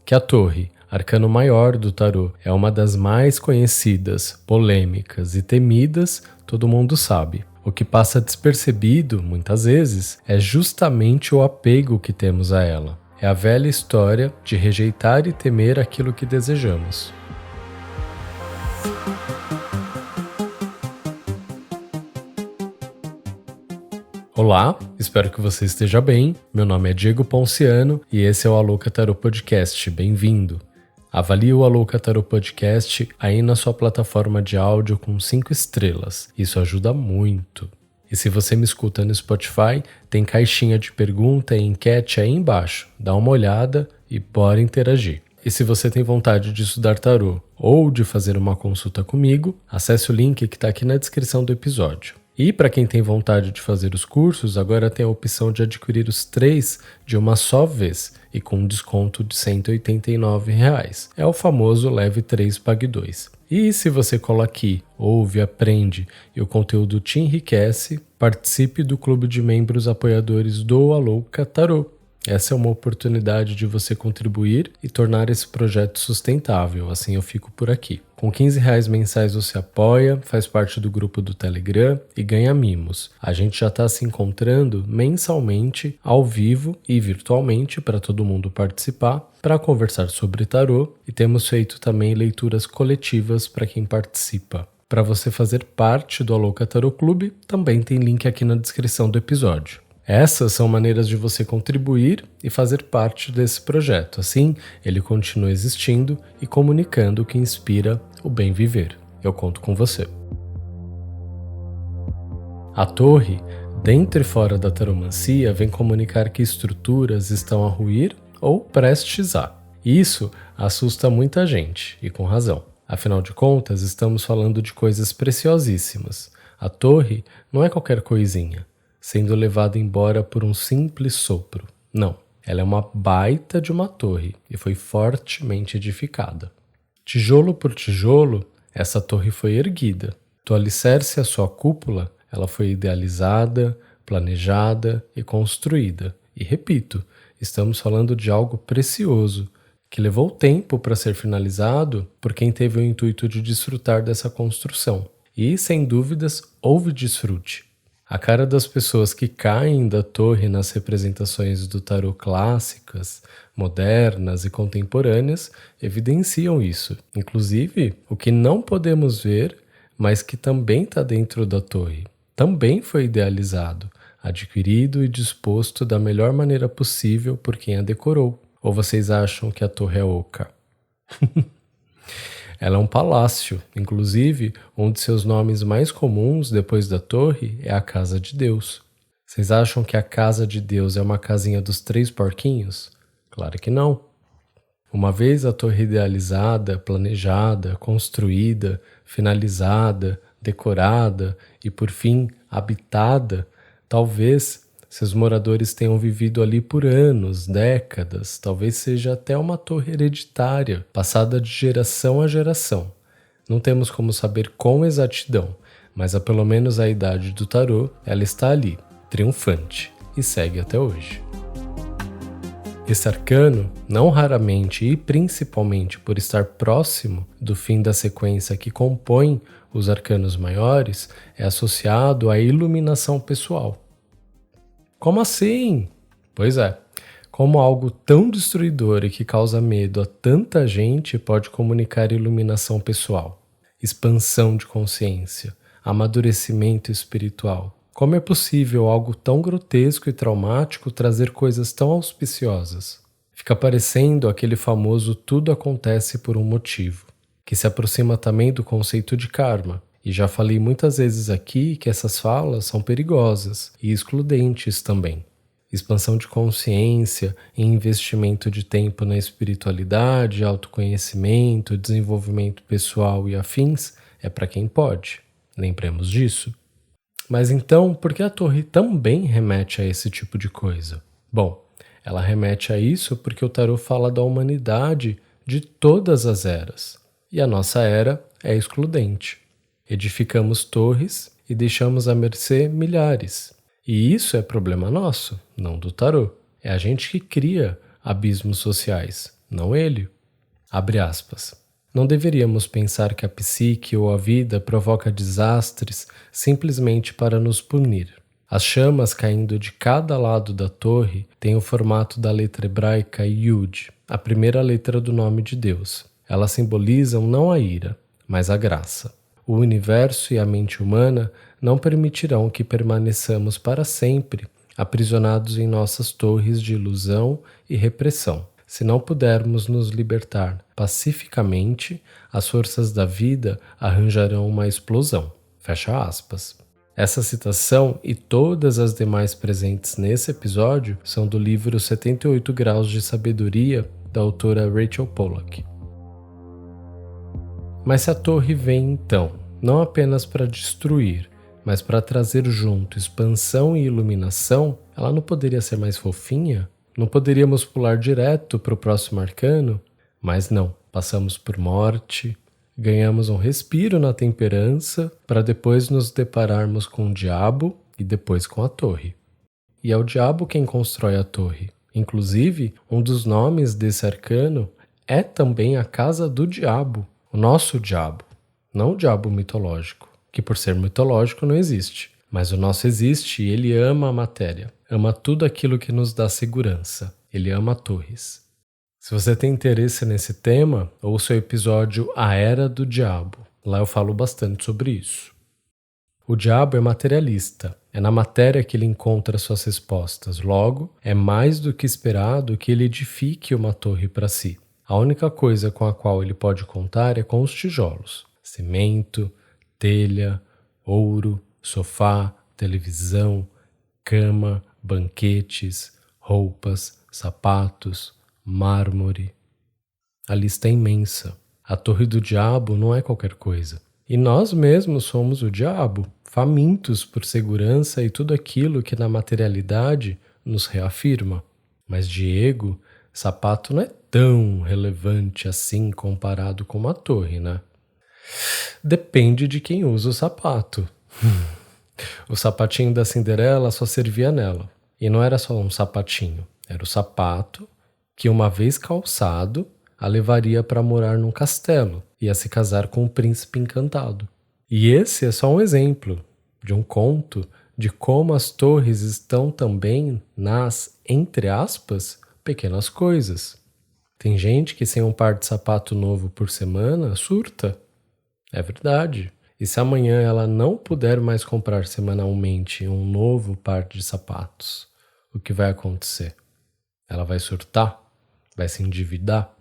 Que a Torre, arcano maior do tarô, é uma das mais conhecidas, polêmicas e temidas, todo mundo sabe. O que passa despercebido, muitas vezes, é justamente o apego que temos a ela. É a velha história de rejeitar e temer aquilo que desejamos. Olá, espero que você esteja bem. Meu nome é Diego Ponciano e esse é o Alouca Tarô Podcast. Bem-vindo! Avalie o Alouca Tarô Podcast aí na sua plataforma de áudio com 5 estrelas. Isso ajuda muito. E se você me escuta no Spotify, tem caixinha de pergunta e enquete aí embaixo. Dá uma olhada e bora interagir. E se você tem vontade de estudar tarô ou de fazer uma consulta comigo, acesse o link que está aqui na descrição do episódio. E para quem tem vontade de fazer os cursos, agora tem a opção de adquirir os 3 de uma só vez e com um desconto de R$ 189. É o famoso Leve 3 Pague 2. E se você cola aqui, ouve, aprende e o conteúdo te enriquece, participe do clube de membros apoiadores do Alouca Tarô. Essa é uma oportunidade de você contribuir e tornar esse projeto sustentável, assim eu fico por aqui. Com R$15 mensais você apoia, faz parte do grupo do Telegram e ganha mimos. A gente já está se encontrando mensalmente, ao vivo e virtualmente para todo mundo participar, para conversar sobre tarô e temos feito também leituras coletivas para quem participa. Para você fazer parte do Alouca Tarô Clube, também tem link aqui na descrição do episódio. Essas são maneiras de você contribuir e fazer parte desse projeto. Assim, ele continua existindo e comunicando o que inspira o bem viver. Eu conto com você. A Torre, dentro e fora da taromancia, vem comunicar que estruturas estão a ruir ou prestes a. Isso assusta muita gente, e com razão. Afinal de contas, estamos falando de coisas preciosíssimas. A Torre não é qualquer coisinha, sendo levada embora por um simples sopro. Não, ela é uma baita de uma torre e foi fortemente edificada. Tijolo por tijolo, essa torre foi erguida. Do alicerce à sua cúpula, ela foi idealizada, planejada e construída. E repito, estamos falando de algo precioso, que levou tempo para ser finalizado por quem teve o intuito de desfrutar dessa construção. E, sem dúvidas, houve desfrute. A cara das pessoas que caem da torre nas representações do tarô clássicas, modernas e contemporâneas evidenciam isso. Inclusive, o que não podemos ver, mas que também está dentro da torre, também foi idealizado, adquirido e disposto da melhor maneira possível por quem a decorou. Ou vocês acham que a torre é oca? Ela é um palácio, inclusive um de seus nomes mais comuns depois da torre é a Casa de Deus. Vocês acham que a Casa de Deus é uma casinha dos 3 porquinhos? Claro que não. Uma vez a torre idealizada, planejada, construída, finalizada, decorada e por fim habitada, talvez seus moradores tenham vivido ali por anos, décadas, talvez seja até uma torre hereditária, passada de geração a geração. Não temos como saber com exatidão, mas há pelo menos a idade do tarô, ela está ali, triunfante, e segue até hoje. Esse arcano, não raramente e principalmente por estar próximo do fim da sequência que compõe os arcanos maiores, é associado à iluminação pessoal. Como assim? Pois é, como algo tão destruidor e que causa medo a tanta gente pode comunicar iluminação pessoal, expansão de consciência, amadurecimento espiritual? Como é possível algo tão grotesco e traumático trazer coisas tão auspiciosas? Fica parecendo aquele famoso tudo acontece por um motivo, que se aproxima também do conceito de karma. E já falei muitas vezes aqui que essas falas são perigosas e excludentes também. Expansão de consciência e investimento de tempo na espiritualidade, autoconhecimento, desenvolvimento pessoal e afins é para quem pode. Lembremos disso. Mas então, por que a torre também remete a esse tipo de coisa? Bom, ela remete a isso porque o tarô fala da humanidade de todas as eras. E a nossa era é excludente. Edificamos torres e deixamos à mercê milhares. E isso é problema nosso, não do tarô. É a gente que cria abismos sociais. não ele. Abre aspas. Não deveríamos pensar que a psique ou a vida provoca desastres simplesmente para nos punir. As chamas caindo de cada lado da torre têm o formato da letra hebraica Yud, a primeira letra do nome de Deus. Elas simbolizam não a ira, mas a graça. O universo e a mente humana não permitirão que permaneçamos para sempre aprisionados em nossas torres de ilusão e repressão. Se não pudermos nos libertar pacificamente, as forças da vida arranjarão uma explosão. Fecha aspas. Essa citação e todas as demais presentes nesse episódio são do livro 78 Graus de Sabedoria, da autora Rachel Pollack. Mas se a torre vem então, não apenas para destruir, mas para trazer junto expansão e iluminação, ela não poderia ser mais fofinha? Não poderíamos pular direto para o próximo arcano? Mas não, passamos por morte, ganhamos um respiro na temperança, para depois nos depararmos com o diabo e depois com a torre. E é o diabo quem constrói a torre. Inclusive, um dos nomes desse arcano é também a casa do diabo, o nosso diabo, não o diabo mitológico, que por ser mitológico não existe. Mas o nosso existe e ele ama a matéria, ama tudo aquilo que nos dá segurança. Ele ama torres. Se você tem interesse nesse tema, ouça o episódio A Era do Diabo. Lá eu falo bastante sobre isso. O diabo é materialista. É na matéria que ele encontra suas respostas. Logo, é mais do que esperado que ele edifique uma torre para si. A única coisa com a qual ele pode contar é com os tijolos. Cimento, telha, ouro, sofá, televisão, cama, banquetes, roupas, sapatos, mármore. A lista é imensa. A torre do diabo não é qualquer coisa. E nós mesmos somos o diabo, famintos por segurança e tudo aquilo que na materialidade nos reafirma. Mas Diego, sapato não é tão relevante assim comparado com uma torre, né? Depende de quem usa o sapato. O sapatinho da Cinderela só servia nela. E não era só um sapatinho, era o sapato que, uma vez calçado, a levaria para morar num castelo e a se casar com um príncipe encantado. E esse é só um exemplo de um conto de como as torres estão também nas, entre aspas, pequenas coisas. Tem gente que sem um par de sapato novo por semana surta. É verdade. E se amanhã ela não puder mais comprar semanalmente um novo par de sapatos, o que vai acontecer? Ela vai surtar? Vai se endividar?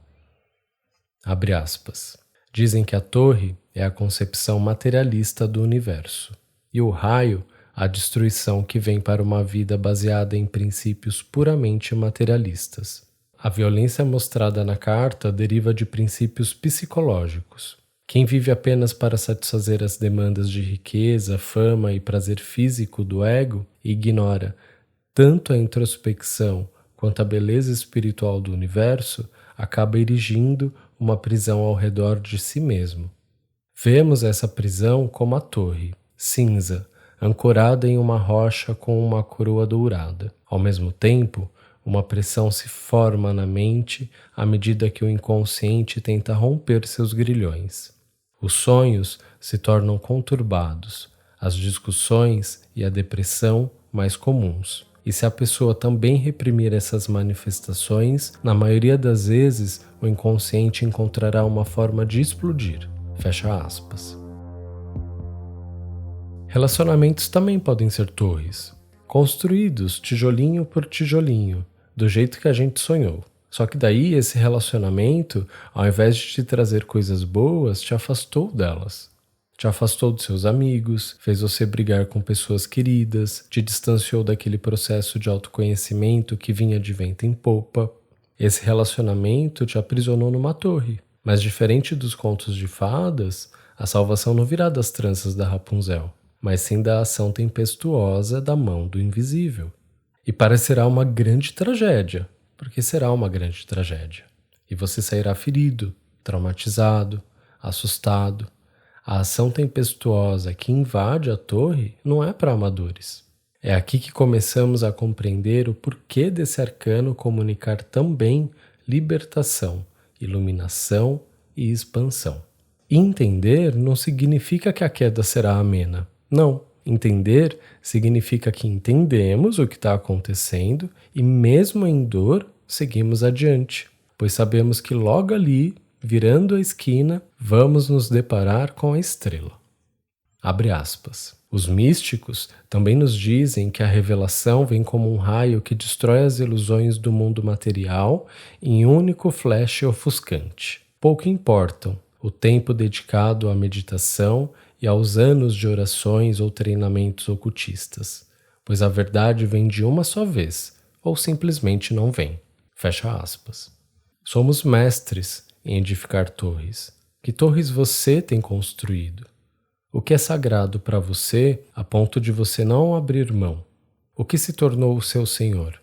Abre aspas. Dizem que a torre é a concepção materialista do universo e o raio a destruição que vem para uma vida baseada em princípios puramente materialistas. A violência mostrada na carta deriva de princípios psicológicos. Quem vive apenas para satisfazer as demandas de riqueza, fama e prazer físico do ego ignora tanto a introspecção quanto a beleza espiritual do universo, acaba erigindo uma prisão ao redor de si mesmo. Vemos essa prisão como a torre, cinza, ancorada em uma rocha com uma coroa dourada. Ao mesmo tempo, uma pressão se forma na mente à medida que o inconsciente tenta romper seus grilhões. Os sonhos se tornam conturbados, as discussões e a depressão mais comuns. E se a pessoa também reprimir essas manifestações, na maioria das vezes o inconsciente encontrará uma forma de explodir. Fecha aspas. Relacionamentos também podem ser torres, construídos tijolinho por tijolinho, do jeito que a gente sonhou. Só que daí esse relacionamento, ao invés de te trazer coisas boas, te afastou delas. Te afastou dos seus amigos, fez você brigar com pessoas queridas, te distanciou daquele processo de autoconhecimento que vinha de vento em popa. Esse relacionamento te aprisionou numa torre. Mas diferente dos contos de fadas, a salvação não virá das tranças da Rapunzel, mas sim da ação tempestuosa da mão do invisível. E parecerá uma grande tragédia, porque será uma grande tragédia. E você sairá ferido, traumatizado, assustado. A ação tempestuosa que invade a torre não é para amadores. É aqui que começamos a compreender o porquê desse arcano comunicar tão bem libertação, iluminação e expansão. Entender não significa que a queda será amena. Não. Entender significa que entendemos o que está acontecendo e, mesmo em dor, seguimos adiante, pois sabemos que logo ali, virando a esquina, vamos nos deparar com a estrela. Abre aspas. Os místicos também nos dizem que a revelação vem como um raio que destrói as ilusões do mundo material em um único flash ofuscante. Pouco importam o tempo dedicado à meditação e aos anos de orações ou treinamentos ocultistas, pois a verdade vem de uma só vez, ou simplesmente não vem. Fecha aspas. Somos mestres em edificar torres. Que torres você tem construído? O que é sagrado para você a ponto de você não abrir mão? O que se tornou o seu Senhor?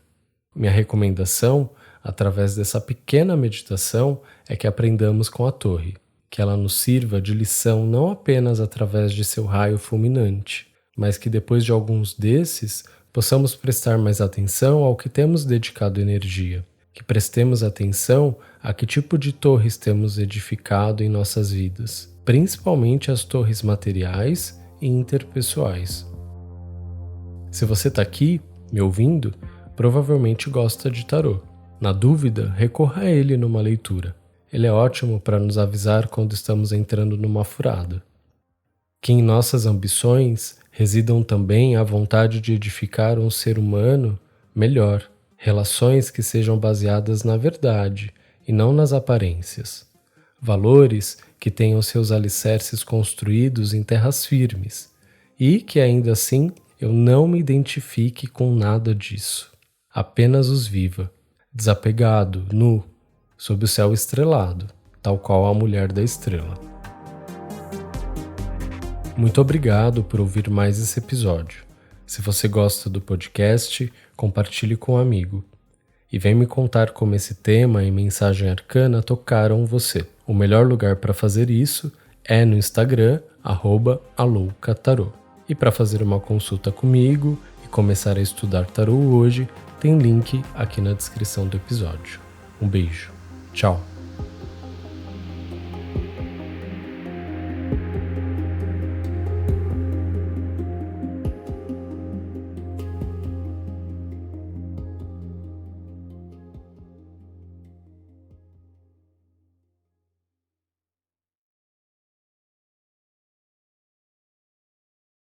Minha recomendação, através dessa pequena meditação, é que aprendamos com a torre, que ela nos sirva de lição não apenas através de seu raio fulminante, mas que depois de alguns desses, possamos prestar mais atenção ao que temos dedicado energia, que prestemos atenção a que tipo de torres temos edificado em nossas vidas, principalmente as torres materiais e interpessoais. Se você está aqui, me ouvindo, provavelmente gosta de tarô. Na dúvida, recorra a ele numa leitura. Ele é ótimo para nos avisar quando estamos entrando numa furada. Que em nossas ambições residam também a vontade de edificar um ser humano melhor, relações que sejam baseadas na verdade e não nas aparências, valores que tenham seus alicerces construídos em terras firmes e que ainda assim eu não me identifique com nada disso, apenas os viva, desapegado, nu, sob o céu estrelado, tal qual a mulher da estrela. Muito obrigado por ouvir mais esse episódio. Se você gosta do podcast, compartilhe com um amigo. E vem me contar como esse tema e mensagem arcana tocaram você. O melhor lugar para fazer isso é no Instagram, @aloucatarô. E para fazer uma consulta comigo e começar a estudar tarô hoje, tem link aqui na descrição do episódio. Um beijo. Tchau.